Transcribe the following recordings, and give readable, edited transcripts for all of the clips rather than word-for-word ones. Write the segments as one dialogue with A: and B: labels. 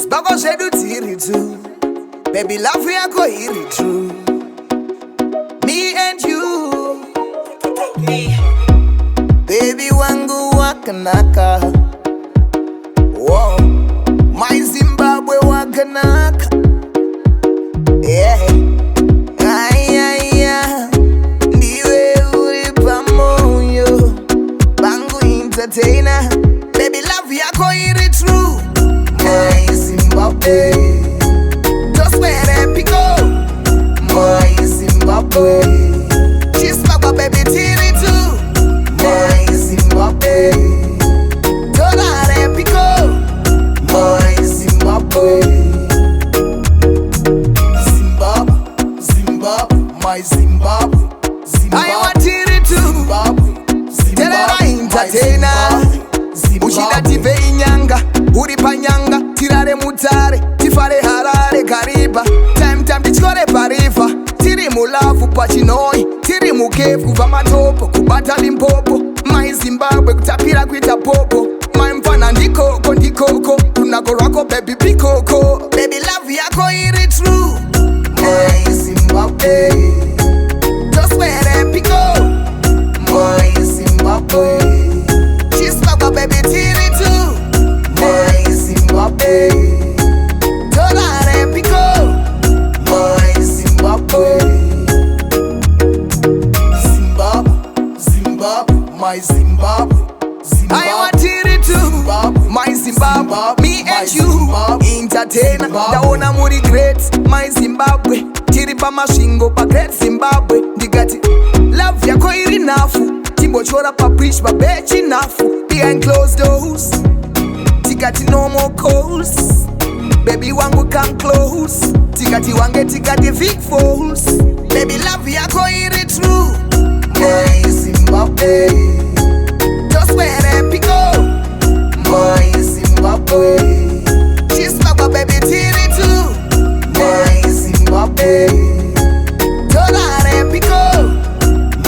A: Chisbako shedu tiri tu. Baby love yako iri true. Me and you. Baby wangu wakanaka. Whoa. My Zimbabwe wakanaka. Yeah. Ay, ay, ay. Ndiwe uri pamoyo. Bangu entertainer. Baby love yako iri true. My Zimbabwe. Just where they go. My Zimbabwe. Chisbako baby tiri too. My Zimbabwe. Torare pico. My Zimbabwe. Zimbabwe, Zimbabwe, my Zimbabwe. Zimbabwe. I want tiri too. Zimbabwe, Terera entertainer. Uchida tive inyanga, uri panyanga. Tirare mutare, tifare harare kariba. Time tichikore pariva. Tiri mulavu pachinoi, tiri mukefu kuva matopo, kubata limpopo. My Zimbabwe kutapira kuita popo. My mfana ndikoko, ndikoko. Tunako rwako baby pikoko. Baby love yako iri true. My Zimbabwe. Just where they pico. My Zimbabwe. Chisbako baby tiri too. My Zimbabwe. Torare pico. My Zimbabwe. Zimbabwe, Zimbabwe, my Zimbabwe. Zimbabwe. I want tiri too. My Zimbabwe, me and you. Entertainer, daona muri great. My Zimbabwe, tiri pa mashingo pa great Zimbabwe. Ndigati, love yako iri nafu. Timbochora pa preach pa bechi nafu. Behind closed doors, tikati no more calls. Baby wangu come close. Tikati wange tikati big falls. Baby love yako iri true. My Zimbabwe. Just where they pico. My Zimbabwe. Chisbako baby tiri too. My Zimbabwe. Torare pico.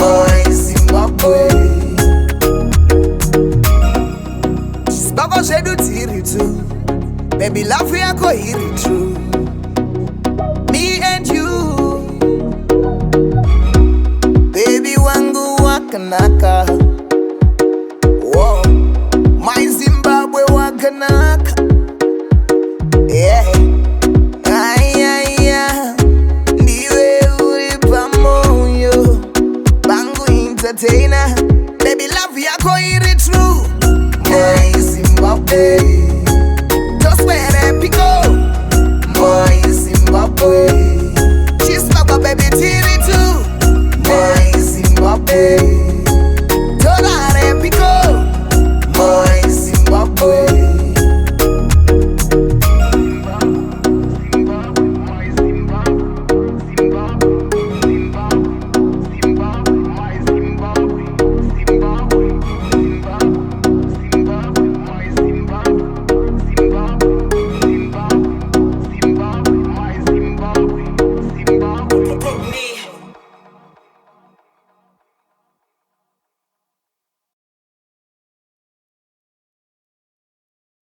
A: My Zimbabwe. Chisbako shedu tiri too. Baby love yako iri true. Me and you. Baby wangu wakanaka.